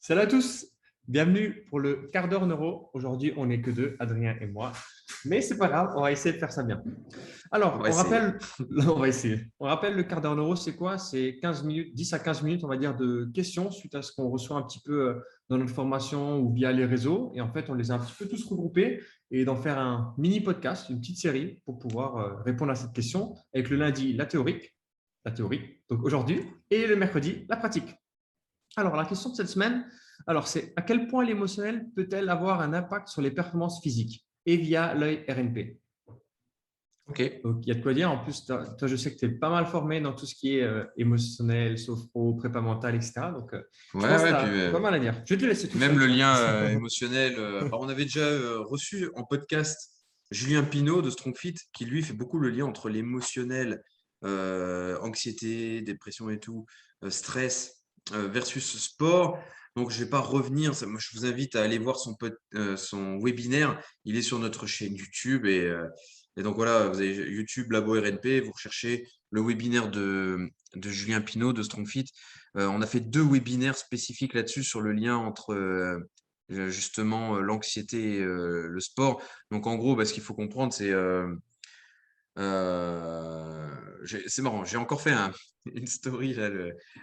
Salut à tous, bienvenue pour le quart d'heure neuro. Aujourd'hui, on n'est que deux, Adrien et moi. Mais c'est pas grave, on va essayer de faire ça bien. On Alors, va on essayer. rappelle, on va essayer. On rappelle le quart d'heure neuro, c'est quoi? C'est 15 minutes, 10 à 15 minutes, on va dire, de questions suite à ce qu'on reçoit un petit peu dans notre formation ou via les réseaux. Et en fait, on les a un petit peu tous regroupés et d'en faire un mini podcast, une petite série pour pouvoir répondre à cette question avec le lundi, la théorie, donc aujourd'hui, et le mercredi, la pratique. Alors, la question de cette semaine, c'est à quel point l'émotionnel peut-elle avoir un impact sur les performances physiques et via l'œil RNP? Ok. Donc, il y a de quoi dire. En plus, toi, je sais que tu es pas mal formé dans tout ce qui est émotionnel, sophro, prépa mentale, etc. Donc, je Ouais, pense que tu ouais, puis as pas mal à dire. Je vais te laisser tout même seul, le tiens. lien émotionnel. On avait déjà reçu en podcast Julien Pinault de Strong Fit, qui lui fait beaucoup le lien entre l'émotionnel, anxiété, dépression et tout, stress versus sport. Donc, je vais pas revenir. Moi, je vous invite à aller voir son webinaire. Il est sur notre chaîne YouTube et donc voilà, vous avez YouTube Labo RNP, vous recherchez le webinaire de Julien Pinault de Strong Fit. On a fait 2 webinaires spécifiques là-dessus sur le lien entre justement l'anxiété et le sport. Donc en gros, ce qu'il faut comprendre, c'est marrant. J'ai encore fait une story là,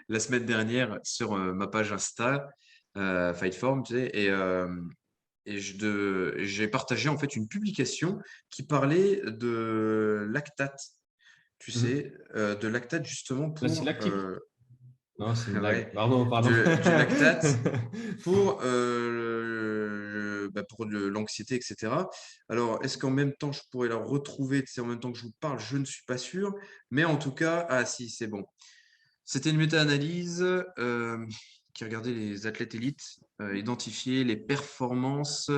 la semaine dernière sur ma page Insta, Fightform, tu sais, et j'ai partagé en fait une publication qui parlait de lactate. Tu Mhm. sais, de lactate justement L'acide pour lactique. Non, c'est une ouais, blague. Pardon, pardon. du lactate pour l'anxiété, etc. Alors, est-ce qu'en même temps, je pourrais la retrouver, tu sais, en même temps que je vous parle? Je ne suis pas sûr. Mais en tout cas, ah si, c'est bon. C'était une méta-analyse qui regardait les athlètes élites, identifier les performances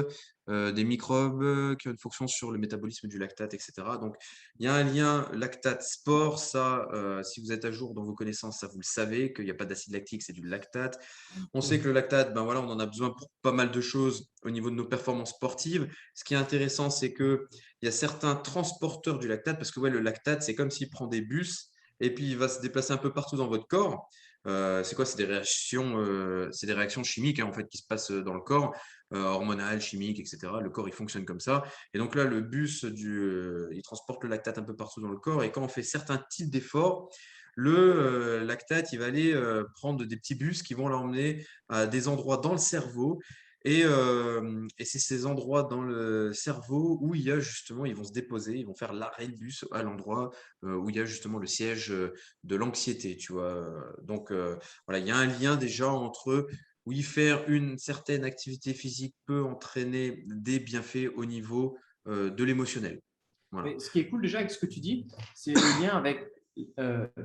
des microbes qui ont une fonction sur le métabolisme du lactate, etc. Donc, il y a un lien lactate-sport. Ça, si vous êtes à jour dans vos connaissances, ça vous le savez, qu'il n'y a pas d'acide lactique, c'est du lactate. On sait que le lactate, ben voilà, on en a besoin pour pas mal de choses au niveau de nos performances sportives. Ce qui est intéressant, c'est qu'il y a certains transporteurs du lactate, parce que ouais, le lactate, c'est comme s'il prend des bus et puis il va se déplacer un peu partout dans votre corps. C'est quoi? C'est des réactions chimiques en fait qui se passent dans le corps, hormonales, chimiques, etc. Le corps il fonctionne comme ça. Et donc là, le bus il transporte le lactate un peu partout dans le corps. Et quand on fait certains types d'efforts, le lactate il va aller prendre des petits bus qui vont l'emmener à des endroits dans le cerveau. Et c'est ces endroits dans le cerveau où il y a justement, ils vont se déposer, ils vont faire l'arrêt de bus à l'endroit où il y a justement le siège de l'anxiété, tu vois. Voilà, il y a un lien déjà entre oui, faire une certaine activité physique peut entraîner des bienfaits au niveau de l'émotionnel. Voilà. Mais ce qui est cool déjà avec ce que tu dis, c'est le lien avec, tu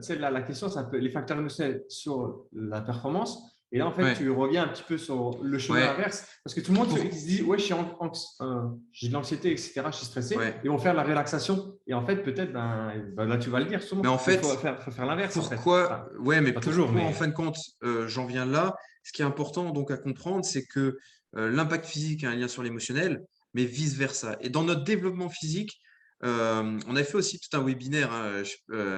sais, la question, c'est un peu les facteurs émotionnels sur la performance. Et là, en fait, tu Ouais, reviens un petit peu sur le chemin ouais, inverse. Parce que tout le monde pour, qui se dit, ouais, j'ai de l'anxiété, etc., je suis stressé. ouais. Ils vont faire la relaxation. Et en fait, peut-être, là, tu vas le dire Mais sûrement. en Mais il fait, faut faire l'inverse, en fait. pourquoi, Enfin, ouais, mais pas toujours, pourquoi en mais fin de compte, j'en viens là? Ce qui est important donc à comprendre, c'est que l'impact physique a un lien sur l'émotionnel, mais vice-versa. Et dans notre développement physique, on avait fait aussi tout un webinaire, hein,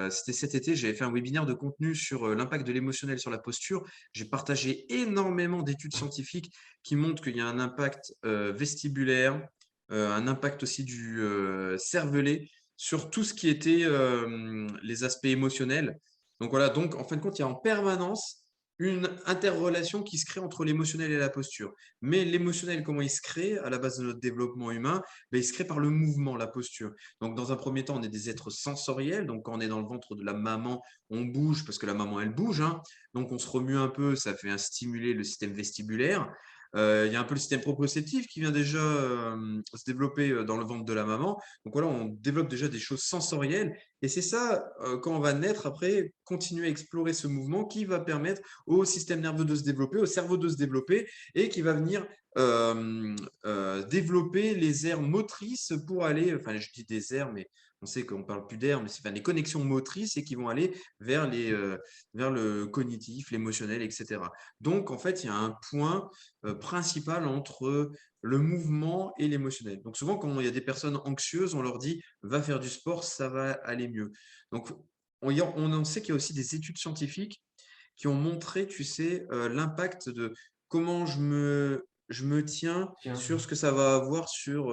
c'était cet été, j'avais fait un webinaire de contenu sur l'impact de l'émotionnel sur la posture. J'ai partagé énormément d'études scientifiques qui montrent qu'il y a un impact vestibulaire, un impact aussi du cervelet sur tout ce qui était les aspects émotionnels. Donc voilà, donc en fin de compte, il y a en permanence une interrelation qui se crée entre l'émotionnel et la posture. Mais l'émotionnel, comment il se crée à la base de notre développement humain? Ben, il se crée par le mouvement, la posture. Donc dans un premier temps, on est des êtres sensoriels. Donc quand on est dans le ventre de la maman, on bouge parce que la maman, elle bouge, hein. Donc on se remue un peu, ça fait stimuler le système vestibulaire. Il y a un peu le système proprioceptif qui vient déjà se développer dans le ventre de la maman. Donc voilà, on développe déjà des choses sensorielles. Et c'est ça, quand on va naître, après, continuer à explorer ce mouvement qui va permettre au système nerveux de se développer, au cerveau de se développer, et qui va venir développer les aires motrices pour aller, enfin je dis des aires, mais on sait qu'on ne parle plus d'air, mais c'est enfin, les connexions motrices et qui vont aller vers le cognitif, l'émotionnel, etc. Donc en fait, il y a un point principal entre le mouvement et l'émotionnel. Donc souvent, quand il y a des personnes anxieuses, on leur dit va faire du sport, ça va aller mieux. Donc on en sait qu'il y a aussi des études scientifiques qui ont montré, tu sais, l'impact de comment je me tiens Tiens. sur ce que ça va avoir sur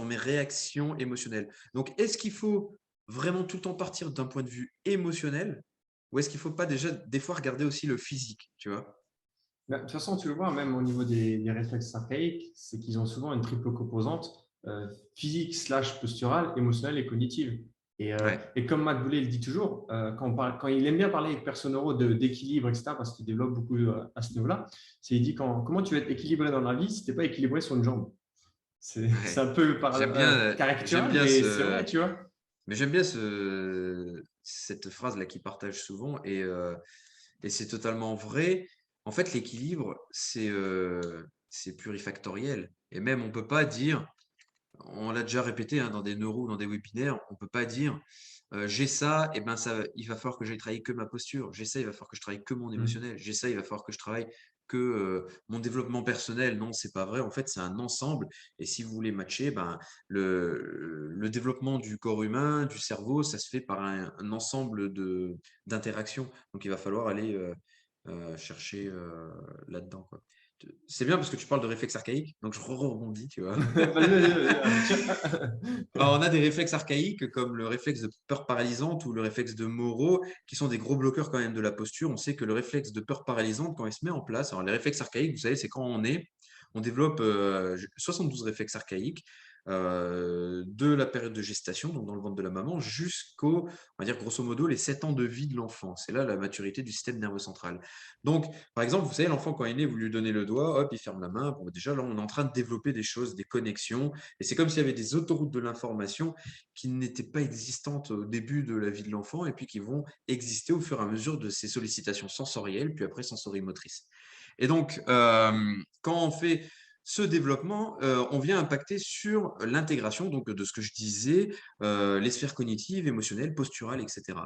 mes réactions émotionnelles. Donc, est-ce qu'il faut vraiment tout le temps partir d'un point de vue émotionnel ou est-ce qu'il ne faut pas déjà des fois regarder aussi le physique, tu vois? Bah, de toute façon, tu le vois, même au niveau des réflexes archaïques, c'est qu'ils ont souvent une triple composante physique slash posturale, émotionnelle et cognitive. Ouais, Et comme Matt Boulet le dit toujours, quand il aime bien parler avec personne neuro d'équilibre, etc., parce qu'il développe beaucoup à ce niveau-là, il dit comment tu vas être équilibré dans la vie si tu n'es pas équilibré sur une jambe. C'est ouais. un peu J'aime caricatural, bien mais c'est vrai, ce, tu vois. mais j'aime bien cette phrase-là qu'il partage souvent et c'est totalement vrai. En fait, l'équilibre, c'est plurifactoriel. Et même, on peut pas dire, on l'a déjà répété hein, dans des neuros, dans des webinaires, on peut pas dire j'ai ça, et ben ça, il va falloir que j'aille travailler que ma posture. J'ai ça, il va falloir que je travaille que mon Mm. émotionnel. J'ai ça, il va falloir que je travaille que mon développement personnel. Non, c'est pas vrai. En fait, c'est un ensemble. Et si vous voulez matcher, ben, le développement du corps humain, du cerveau, ça se fait par un ensemble d'interactions. Donc, il va falloir aller chercher là-dedans, quoi. C'est bien parce que tu parles de réflexe archaïque, donc je rebondis, tu vois. Vas-y, Alors, on a des réflexes archaïques comme le réflexe de peur paralysante ou le réflexe de Moro, qui sont des gros bloqueurs quand même de la posture. On sait que le réflexe de peur paralysante, quand il se met en place, alors les réflexes archaïques, vous savez, c'est quand on développe 72 réflexes archaïques de la période de gestation, donc dans le ventre de la maman, jusqu'au, on va dire grosso modo, les 7 ans de vie de l'enfant. C'est là la maturité du système nerveux central. Donc, par exemple, vous savez, l'enfant, quand il est né, vous lui donnez le doigt, hop, il ferme la main. Bon, déjà, là, on est en train de développer des choses, des connexions. Et c'est comme s'il y avait des autoroutes de l'information qui n'étaient pas existantes au début de la vie de l'enfant et puis qui vont exister au fur et à mesure de ses sollicitations sensorielles, puis après sensorimotrices. Et donc, quand on fait ce développement, on vient impacter sur l'intégration donc de ce que je disais, les sphères cognitives, émotionnelles, posturales, etc.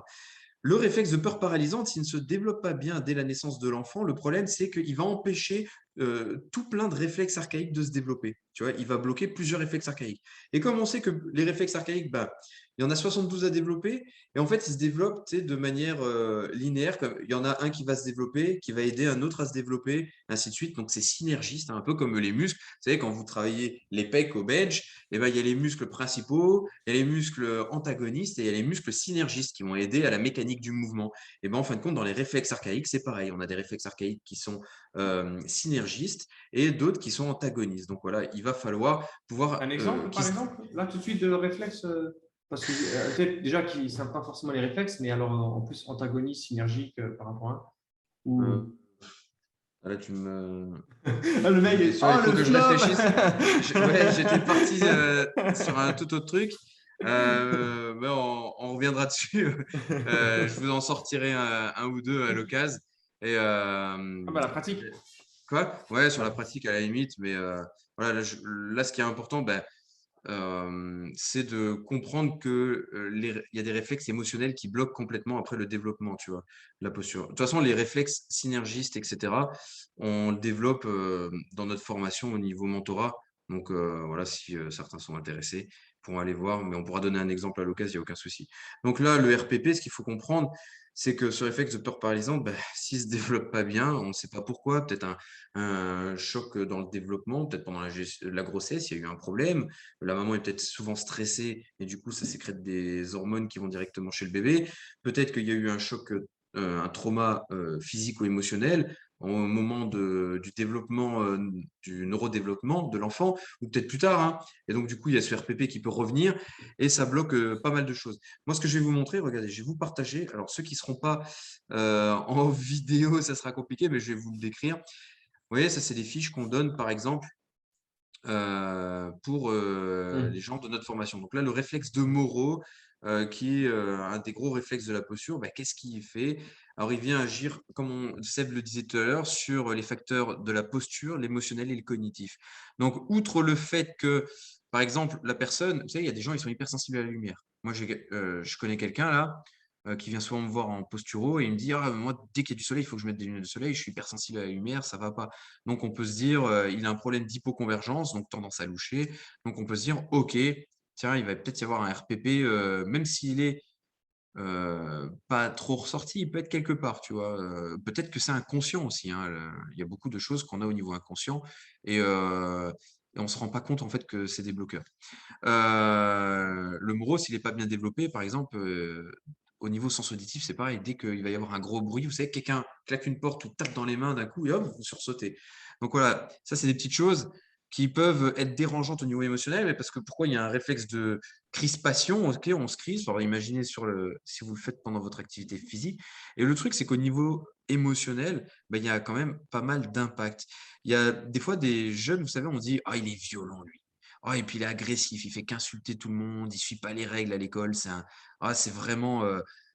Le réflexe de peur paralysante, s'il ne se développe pas bien dès la naissance de l'enfant, le problème, c'est qu'il va empêcher tout plein de réflexes archaïques de se développer. Tu vois, il va bloquer plusieurs réflexes archaïques. Et comme on sait que les réflexes archaïques, bah, il y en a 72 à développer, et en fait, ils se développent de manière linéaire. Il y en a un qui va se développer, qui va aider un autre à se développer, ainsi de suite. Donc, c'est synergiste, hein, un peu comme les muscles. Vous savez, quand vous travaillez les pecs au bench, eh ben, il y a les muscles principaux, il y a les muscles antagonistes et il y a les muscles synergistes qui vont aider à la mécanique du mouvement. Et ben, en fin de compte, dans les réflexes archaïques, c'est pareil. On a des réflexes archaïques qui sont synergistes et d'autres qui sont antagonistes. Donc voilà, il va falloir Un pouvoir exemple, par exemple, là tout de suite de réflexe, parce que peut-être déjà qu'ils ne savent pas forcément les réflexes, mais alors en plus antagoniste, synergique par rapport à un. euh, Ou... là, Ah, le tu me mec, mets des questions, il oh faut le que je flop. réfléchisse. Ouais, j'étais parti sur un tout autre truc. Mais on reviendra dessus. Je vous en sortirai un ou deux à l'occasion. Et Ah bah la pratique. quoi? Ouais, sur la La- pratique à la limite. Mais voilà, là, ce qui est important, ben, c'est de comprendre que il y a des réflexes émotionnels qui bloquent complètement après le développement, tu vois, la posture. De toute façon, les réflexes synergistes, etc., on le développe dans notre formation au niveau mentorat. Donc voilà, si certains sont intéressés, ils pourront aller voir, mais on pourra donner un exemple à l'occasion, il n'y a aucun souci. Donc là, le RPP, ce qu'il faut comprendre, c'est que ce réflexe de peur paralysante, ben, s'il ne se développe pas bien, on ne sait pas pourquoi, peut-être un choc dans le développement, peut-être pendant la grossesse, il y a eu un problème, la maman est peut-être souvent stressée et du coup, ça sécrète des hormones qui vont directement chez le bébé. Peut-être qu'il y a eu un choc, un trauma physique ou émotionnel au moment du développement, du neurodéveloppement de l'enfant, ou peut-être plus tard, hein. Et donc, du coup, il y a ce RPP qui peut revenir et ça bloque pas mal de choses. Moi, ce que je vais vous montrer, regardez, je vais vous partager. Alors, ceux qui ne seront pas en vidéo, ça sera compliqué, mais je vais vous le décrire. Vous voyez, ça, c'est des fiches qu'on donne, par exemple, pour les Hmm. gens de notre formation. Donc là, le réflexe de Moro, qui est un des gros réflexes de la posture, bah, qu'est-ce qu'il fait? Alors, il vient agir, comme Seb le disait tout à l'heure, sur les facteurs de la posture, l'émotionnel et le cognitif. Donc, outre le fait que, par exemple, la personne, vous savez, il y a des gens, ils sont hypersensibles à la lumière. Moi, je connais quelqu'un là qui vient souvent me voir en posturo et il me dit, ah, moi, dès qu'il y a du soleil, il faut que je mette des lunettes de soleil, je suis hypersensible à la lumière, ça va pas. Donc, on peut se dire, il a un problème d'hypoconvergence, donc tendance à loucher. Donc, on peut se dire, OK, tiens, il va peut-être y avoir un RPP, même s'il est pas trop ressorti, il peut être quelque part, tu vois. Peut-être que c'est inconscient aussi, hein, il y a beaucoup de choses qu'on a au niveau inconscient et on se rend pas compte en fait que c'est des bloqueurs. Le morose, s'il est pas bien développé, par exemple, au niveau sens auditif, c'est pareil. Dès qu'il va y avoir un gros bruit, vous savez, quelqu'un claque une porte ou tape dans les mains d'un coup et hop, vous sursauter. Donc voilà, ça, c'est des petites choses qui peuvent être dérangeantes au niveau émotionnel, mais parce que pourquoi il y a un réflexe de crispation, ok, on se crispe. Alors imaginez si vous le faites pendant votre activité physique. Et le truc, c'est qu'au niveau émotionnel, ben, il y a quand même pas mal d'impact. Il y a des fois des jeunes, vous savez, on dit, ah, il est violent, lui. Ah, et puis il est agressif, il fait qu'insulter tout le monde, il suit pas les règles à l'école, c'est vraiment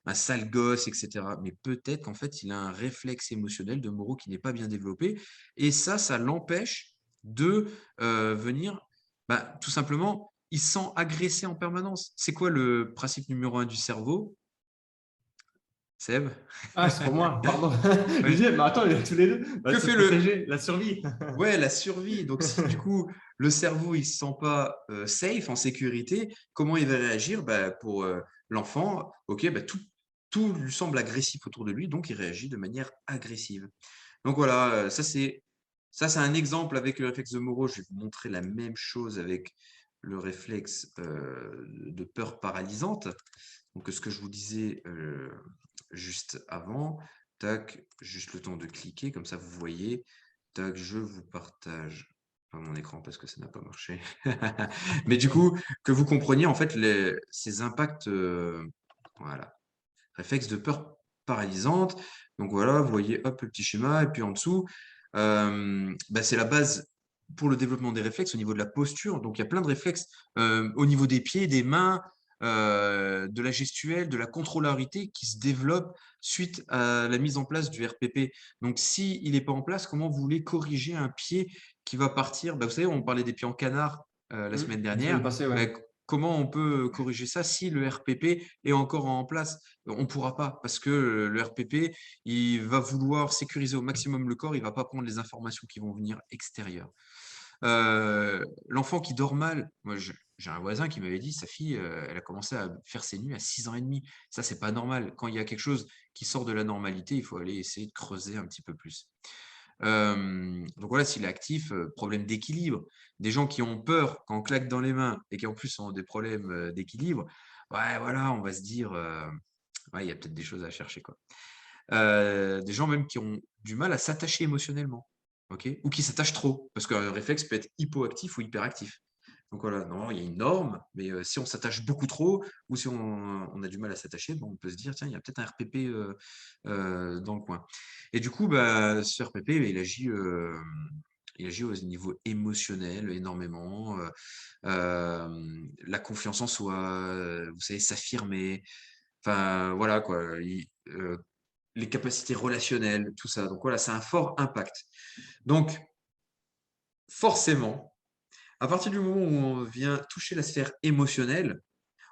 un sale gosse, etc. Mais peut-être qu'en fait, il a un réflexe émotionnel de Moreau qui n'est pas bien développé, et ça l'empêche de venir, bah, tout simplement, il se sent agressé en permanence. C'est quoi le principe numéro un du cerveau, Seb? Ah, c'est pour moi, pardon. Je Ouais. disais, mais attends, il y a tous les deux. Bah, Que se fait le, protéger, la survie. Ouais, la survie. Donc, si du coup, le cerveau, il se sent pas safe, en sécurité, comment il va réagir? Bah, pour l'enfant, ok, bah, tout lui semble agressif autour de lui, donc il réagit de manière agressive. Donc voilà, ça c'est un exemple avec le réflexe de Moreau. Je vais vous montrer la même chose avec le réflexe de peur paralysante. Donc, ce que je vous disais juste avant, tac, juste le temps de cliquer, comme ça vous voyez. Tac, je vous partage pas mon écran parce que ça n'a pas marché. Mais du coup, que vous compreniez en fait ces impacts, voilà, réflexe de peur paralysante. Donc voilà, vous voyez, hop, le petit schéma, et puis en dessous, bah, c'est la base pour le développement des réflexes au niveau de la posture. Donc il y a plein de réflexes au niveau des pieds, des mains, de la gestuelle, de la contrôlarité qui se développe suite à la mise en place du RPP. Donc si il n'est pas en place, comment vous voulez corriger un pied qui va partir? Bah, vous savez, on parlait des pieds en canard la semaine La semaine dernière. passée, ouais. Bah, comment on peut corriger ça si le RPP est encore en place? On ne pourra pas parce que le RPP, il va vouloir sécuriser au maximum le corps, il ne va pas prendre les informations qui vont venir extérieures. L'enfant qui dort mal, moi j'ai un voisin qui m'avait dit, sa fille, elle a commencé à faire ses nuits à 6 ans et demi. Ça, c'est pas normal. Quand il y a quelque chose qui sort de la normalité, il faut aller essayer de creuser un petit peu plus. Donc voilà, s'il est actif, problème d'équilibre. Des gens qui ont peur quand on claque dans les mains et qui en plus ont des problèmes d'équilibre, ouais, voilà, on va se dire, ouais, il y a peut-être des choses à chercher, quoi. Des gens même qui ont du mal à s'attacher émotionnellement, ok? Ou qui s'attachent trop, parce qu'un réflexe peut être hypoactif ou hyperactif. Donc voilà, non, il y a une norme, mais si on s'attache beaucoup trop ou si on a du mal à s'attacher, bon, on peut se dire, tiens, il y a peut-être un RPP dans le coin. Et du coup, bah, ce RPP, il agit au niveau émotionnel énormément. La confiance en soi, vous savez, s'affirmer. Enfin, voilà quoi. Les capacités relationnelles, tout ça. Donc voilà, c'est un fort impact. Donc, forcément, à partir du moment où on vient toucher la sphère émotionnelle,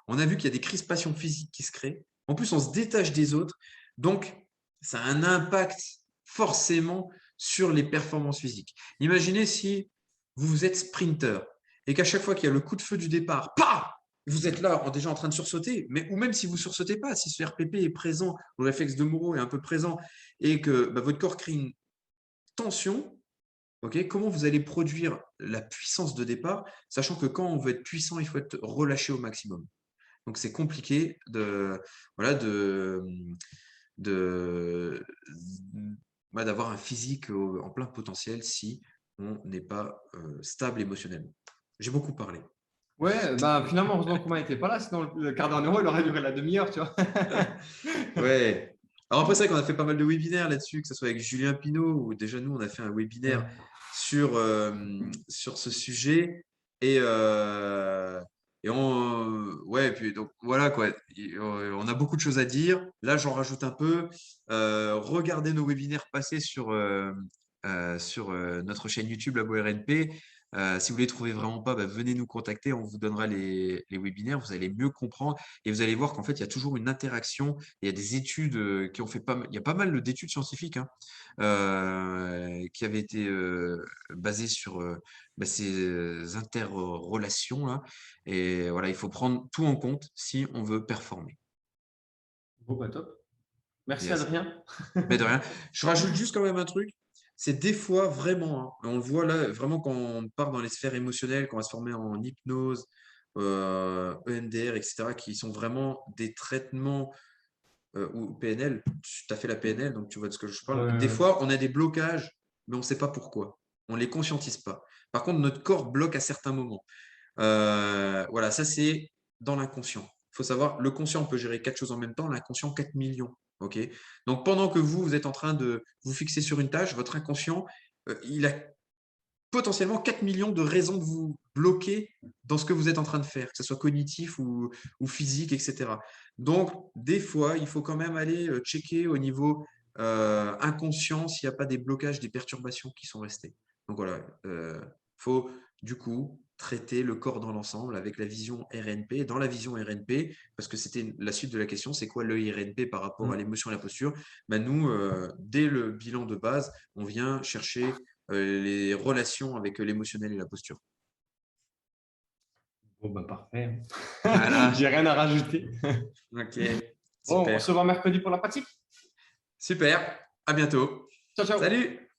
on a vu qu'il y a des crispations physiques qui se créent. En plus, on se détache des autres. Donc, ça a un impact forcément sur les performances physiques. Imaginez si vous êtes sprinter et qu'à chaque fois qu'il y a le coup de feu du départ, paf, vous êtes là déjà en train de sursauter, mais ou même si vous ne sursautez pas, si ce RPP est présent, le réflexe de Moreau est un peu présent et que bah, votre corps crée une tension, ok, comment vous allez produire la puissance de départ, sachant que quand on veut être puissant, il faut être relâché au maximum. Donc c'est compliqué voilà, de, d'avoir un physique en plein potentiel si on n'est pas stable émotionnellement. J'ai beaucoup parlé. Ouais, bah finalement, heureusement que Romain n'était pas là, sinon le quart d'heure en euro, il aurait duré la demi-heure, tu vois. Ouais. Alors après, c'est vrai qu'on a fait pas mal de webinaires là-dessus, que ce soit avec Julien Pinault, ou déjà nous, on a fait un webinaire Ouais. sur ce sujet. Et, ouais, et puis donc voilà quoi. On a beaucoup de choses à dire. Là, j'en rajoute un peu. Regardez nos webinaires passés sur notre chaîne YouTube Labo RNP. Si vous ne les trouvez vraiment pas, bah, venez nous contacter, on vous donnera les webinaires, vous allez mieux comprendre et vous allez voir qu'en fait, il y a toujours une interaction. Il y a des études qui ont fait pas mal, il y a pas mal d'études scientifiques hein, qui avaient été basées sur bah, ces interrelations là. Et voilà, il faut prendre tout en compte si on veut performer. Bon, bah, top. Merci Yes. Adrien. Mais de rien. Je rajoute juste quand même un truc. C'est des fois vraiment, hein, on le voit là, vraiment quand on part dans les sphères émotionnelles, quand on va se former en hypnose, EMDR, etc., qui sont vraiment des traitements ou PNL. Tu as fait la PNL, donc tu vois de ce que je parle. Des Ouais. fois, on a des blocages, mais on ne sait pas pourquoi. On ne les conscientise pas. Par contre, notre corps bloque à certains moments. Voilà, ça c'est dans l'inconscient. Il faut savoir, le conscient peut gérer 4 choses en même temps, l'inconscient 4 millions. Ok. Donc pendant que vous êtes en train de vous fixer sur une tâche, votre inconscient, il a potentiellement 4 millions de raisons de vous bloquer dans ce que vous êtes en train de faire, que ce soit cognitif ou physique, etc. Donc, des fois, il faut quand même aller checker au niveau inconscient s'il n'y a pas des blocages, des perturbations qui sont restées. Donc voilà, faut du coup traiter le corps dans l'ensemble avec la vision RNP. Dans la vision RNP, parce que c'était la suite de la question, c'est quoi l'œil RNP par rapport à l'émotion et la posture? Ben nous, dès le bilan de base, on vient chercher les relations avec l'émotionnel et la posture. Bon, bah, parfait. Voilà, J'ai rien à rajouter. ok, Bon, on super. se voit mercredi pour la pratique. Super, à bientôt. Ciao, ciao. Salut!